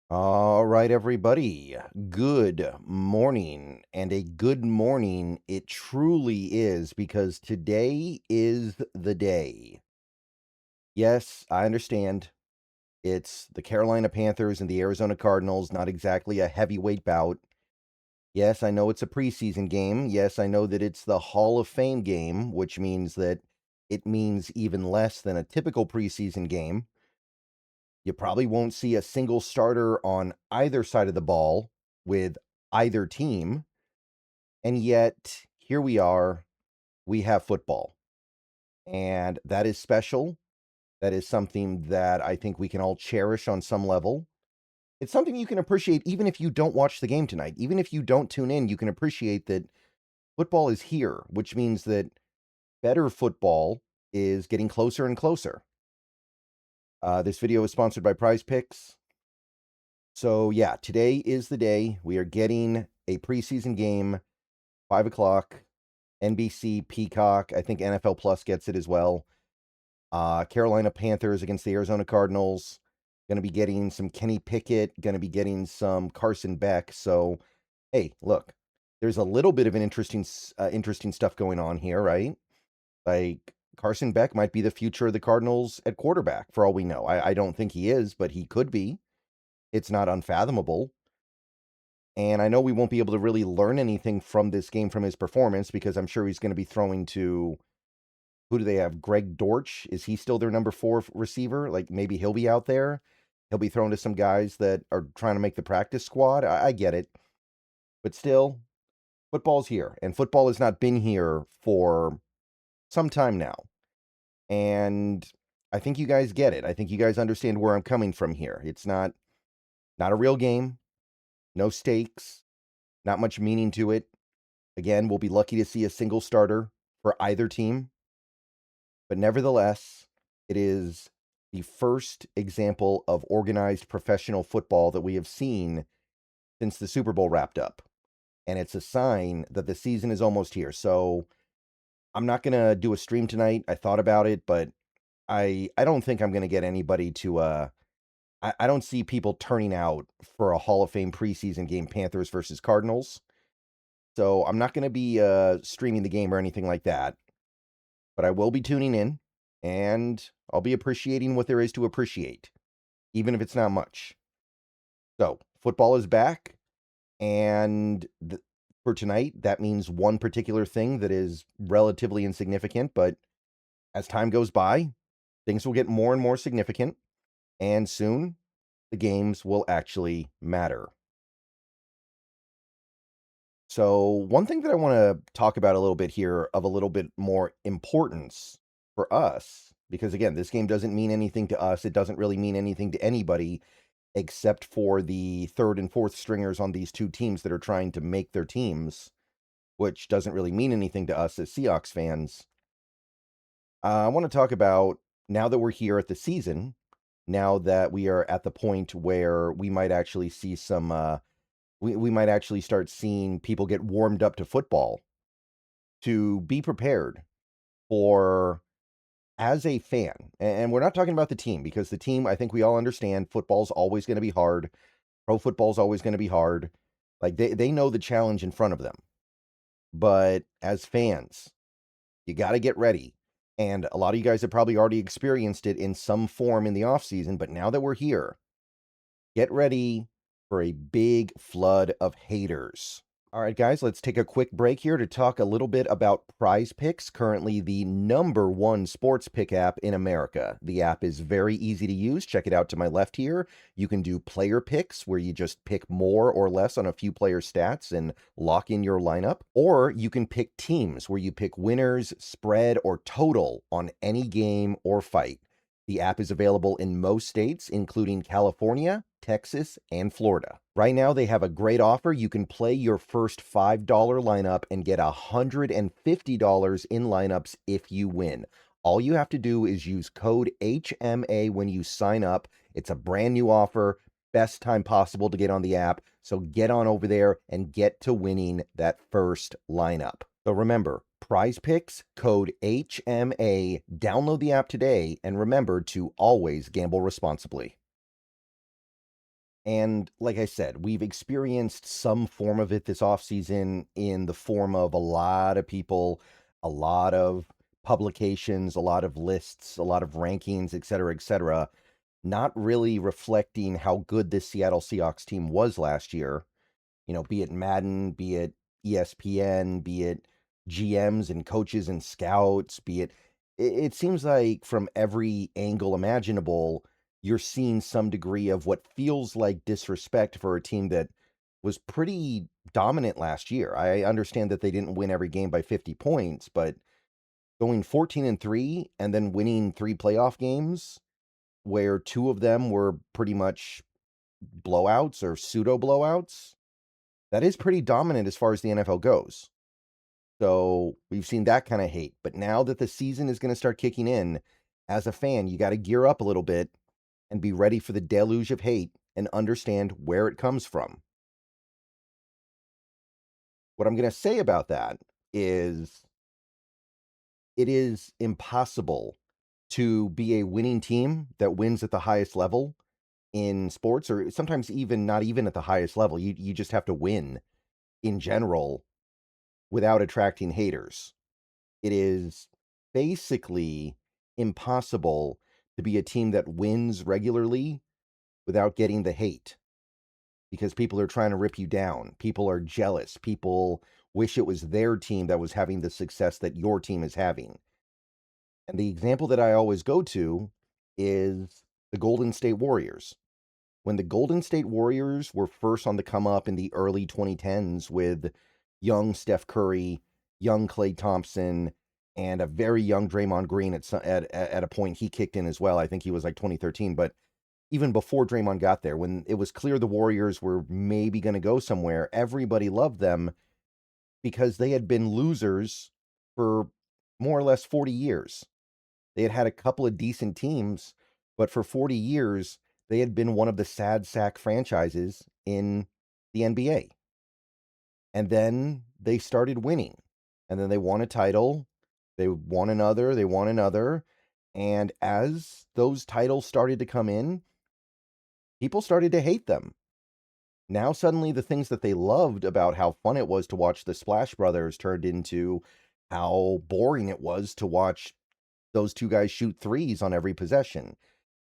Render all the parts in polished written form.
All right, everybody. Good morning. And a good morning it truly is because today is the day. Yes, I understand. It's the Carolina Panthers and the Arizona Cardinals, not exactly a heavyweight bout. Yes, I know it's a preseason game. Yes, I know that it's the Hall of Fame game, which means that it means even less than a typical preseason game. You probably won't see a single starter on either side of the ball with either team. And yet, here we are. We have football. And that is special. That is something that I think we can all cherish on some level. It's something you can appreciate even if you don't watch the game tonight. Even if you don't tune in, you can appreciate that football is here, which means that better football is getting closer and closer. This video is sponsored by Prize Picks. So yeah, today is the day. We are getting a preseason game, 5 o'clock, NBC, Peacock. I think NFL Plus gets it as well. Carolina Panthers against the Arizona Cardinals. Going to be getting some Kenny Pickett. Going to be getting some Carson Beck. So, hey, look, there's a little bit of an interesting stuff going on here, right? Like Carson Beck might be the future of the Cardinals at quarterback, for all we know. I don't think he is, but he could be. It's not unfathomable. And I know we won't be able to really learn anything from this game from his performance because I'm sure he's going to be throwing to, who do they have? Greg Dortch? Is he still their number 4 receiver? Like maybe he'll be out there. He'll be thrown to some guys that are trying to make the practice squad. I get it. But still, football's here. And football has not been here for some time now. And I think you guys get it. I think you guys understand where I'm coming from here. It's not a real game. No stakes. Not much meaning to it. Again, we'll be lucky to see a single starter for either team. But nevertheless, it is the first example of organized professional football that we have seen since the Super Bowl wrapped up. And it's a sign that the season is almost here. So I'm not going to do a stream tonight. I thought about it, but I don't think I'm going to get anybody to I don't see people turning out for a Hall of Fame preseason game, Panthers versus Cardinals. So I'm not going to be streaming the game or anything like that. But I will be tuning in, and I'll be appreciating what there is to appreciate, even if it's not much. So, football is back, and for tonight, that means one particular thing that is relatively insignificant, but as time goes by, things will get more and more significant, and soon, the games will actually matter. So, one thing that I want to talk about a little bit here of a little bit more importance for us, because again, this game doesn't mean anything to us. It doesn't really mean anything to anybody except for the third and fourth stringers on these two teams that are trying to make their teams, which doesn't really mean anything to us as Seahawks fans. I want to talk about now that we're here at the season, now that we are at the point where we might actually see some we might actually start seeing people get warmed up to football, to be prepared for, as a fan, and we're not talking about the team, because the team, I think we all understand football's always going to be hard. Pro football's always going to be hard. Like they know the challenge in front of them. But as fans, you got to get ready. And a lot of you guys have probably already experienced it in some form in the off season, but now that we're here, get ready for a big flood of haters. All right, guys, let's take a quick break here to talk a little bit about Prize Picks, currently the #1 sports pick app in America. The app is very easy to use. Check it out to my left here. You can do player picks, where you just pick more or less on a few player stats and lock in your lineup. Or you can pick teams, where you pick winners, spread, or total on any game or fight. The app is available in most states, including California, Texas, and Florida. Right now, they have a great offer. You can play your first $5 lineup and get $150 in lineups if you win. All you have to do is use code HMA when you sign up. It's a brand new offer. Best time possible to get on the app. So get on over there and get to winning that first lineup. So remember, Prize Picks, code HMA. Download the app today, and remember to always gamble responsibly. And like I said, we've experienced some form of it this offseason in the form of a lot of people, a lot of publications, a lot of lists, a lot of rankings, et cetera, not really reflecting how good this Seattle Seahawks team was last year. Be it Madden, be it ESPN, be it GMs and coaches and scouts, be it seems like from every angle imaginable, you're seeing some degree of what feels like disrespect for a team that was pretty dominant last year. I understand that they didn't win every game by 50 points, but going 14-3 and then winning 3 playoff games where 2 of them were pretty much blowouts or pseudo blowouts, that is pretty dominant as far as the NFL goes. So we've seen that kind of hate. But now that the season is going to start kicking in, as a fan, you got to gear up a little bit and be ready for the deluge of hate and understand where it comes from. What I'm going to say about that is it is impossible to be a winning team that wins at the highest level in sports, or sometimes even not even at the highest level. You just have to win in general without attracting haters. It is basically impossible to be a team that wins regularly without getting the hate, because people are trying to rip you down. People are jealous. People wish it was their team that was having the success that your team is having. And the example that I always go to is the Golden State Warriors. When the Golden State Warriors were first on the come up in the early 2010s with young Steph Curry, young Klay Thompson, and a very young Draymond Green at a point he kicked in as well. I think he was like 2013, but even before Draymond got there, when it was clear the Warriors were maybe going to go somewhere, everybody loved them because they had been losers for more or less 40 years. They had had a couple of decent teams, but for 40 years, they had been one of the sad sack franchises in the NBA. And then they started winning. And then they won a title. They won another. They won another. And as those titles started to come in, people started to hate them. Now, suddenly, the things that they loved about how fun it was to watch the Splash Brothers turned into how boring it was to watch those two guys shoot threes on every possession.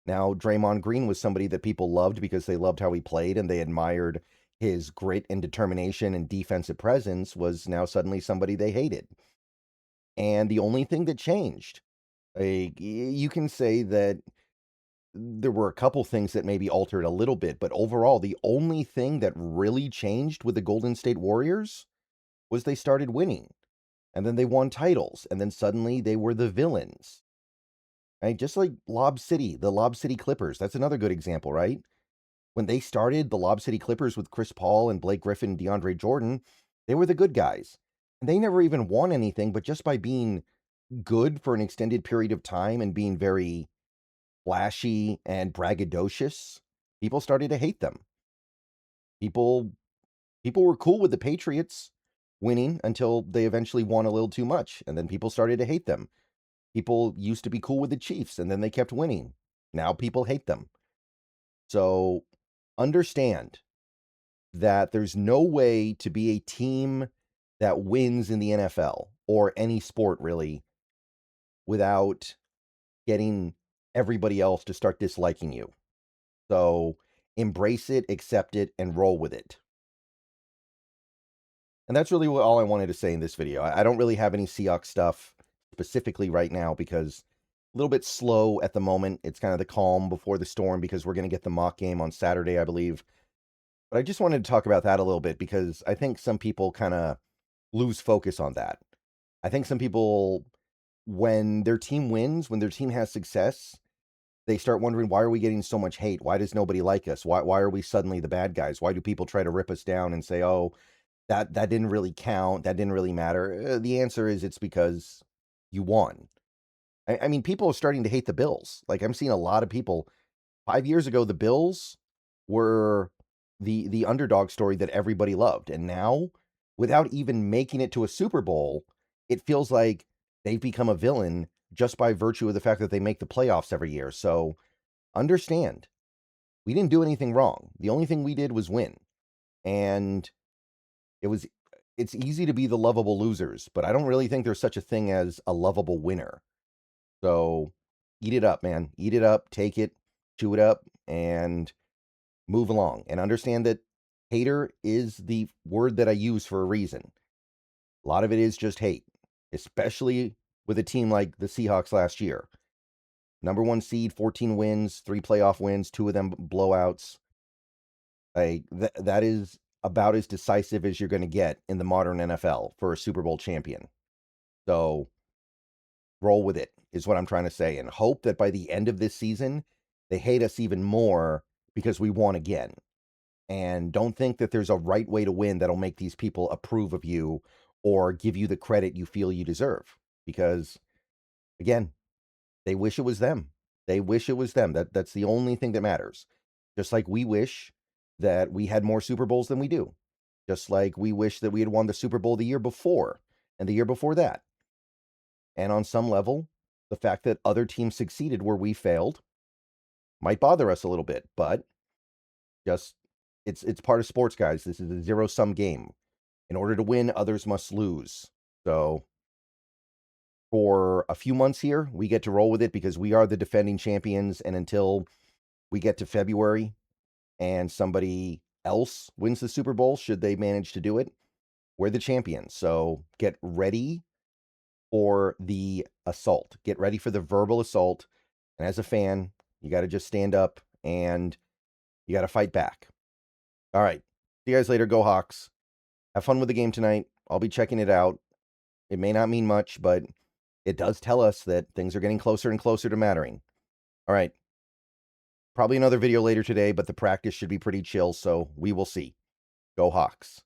Now, Draymond Green was somebody that people loved because they loved how he played and they admired his grit and determination and defensive presence, was now suddenly somebody they hated. And the only thing that changed, you can say that there were a couple things that maybe altered a little bit, but overall, the only thing that really changed with the Golden State Warriors was they started winning. And then they won titles, and then suddenly they were the villains. Right? Just like Lob City, the Lob City Clippers. That's another good example, right? When they started the Lob City Clippers with Chris Paul and Blake Griffin and DeAndre Jordan, they were the good guys. And they never even won anything, but just by being good for an extended period of time and being very flashy and braggadocious, people started to hate them. People were cool with the Patriots winning until they eventually won a little too much, and then people started to hate them. People used to be cool with the Chiefs, and then they kept winning. Now people hate them. So understand that there's no way to be a team that wins in the NFL or any sport really without getting everybody else to start disliking you. So embrace it, accept it, and roll with it. And that's really all I wanted to say in this video. I don't really have any Seahawks stuff specifically right now because a little bit slow at the moment. It's kind of the calm before the storm because we're going to get the mock game on Saturday, I believe. But I just wanted to talk about that a little bit because I think some people kind of lose focus on that. I think some people, when their team wins, when their team has success, they start wondering, why are we getting so much hate? Why does nobody like us? Why are we suddenly the bad guys? Why do people try to rip us down and say, oh, that didn't really count, that didn't really matter? The answer is it's because you won. I mean, people are starting to hate the Bills. Like, I'm seeing a lot of people. 5 years ago, the Bills were the underdog story that everybody loved. And now, without even making it to a Super Bowl, it feels like they've become a villain just by virtue of the fact that they make the playoffs every year. So understand, We didn't do anything wrong. The only thing we did was win. And it's easy to be the lovable losers, but I don't really think there's such a thing as a lovable winner. So eat it up, man. Eat it up, take it, chew it up, and move along. And understand that hater is the word that I use for a reason. A lot of it is just hate, especially with a team like the Seahawks last year. Number 1 seed, 14 wins, 3 playoff wins, 2 of them blowouts. That is about as decisive as you're going to get in the modern NFL for a Super Bowl champion. So roll with it is what I'm trying to say, and hope that by the end of this season, they hate us even more because we won again. And don't think that there's a right way to win that'll make these people approve of you or give you the credit you feel you deserve. Because, again, they wish it was them. They wish it was them. That's the only thing that matters. Just like we wish that we had more Super Bowls than we do. Just like we wish that we had won the Super Bowl the year before and the year before that. And on some level, the fact that other teams succeeded where we failed might bother us a little bit, but just it's part of sports, guys. This is a zero-sum game. In order to win, others must lose. So for a few months here, we get to roll with it because we are the defending champions, and until we get to February and somebody else wins the Super Bowl, should they manage to do it, we're the champions. So get ready for the assault. Get ready for the verbal assault. And as a fan, you got to just stand up and you got to fight back. All right. See you guys later. Go Hawks. Have fun with the game tonight. I'll be checking it out. It may not mean much, but it does tell us that things are getting closer and closer to mattering. All right. Probably another video later today, but the practice should be pretty chill, so we will see. Go Hawks.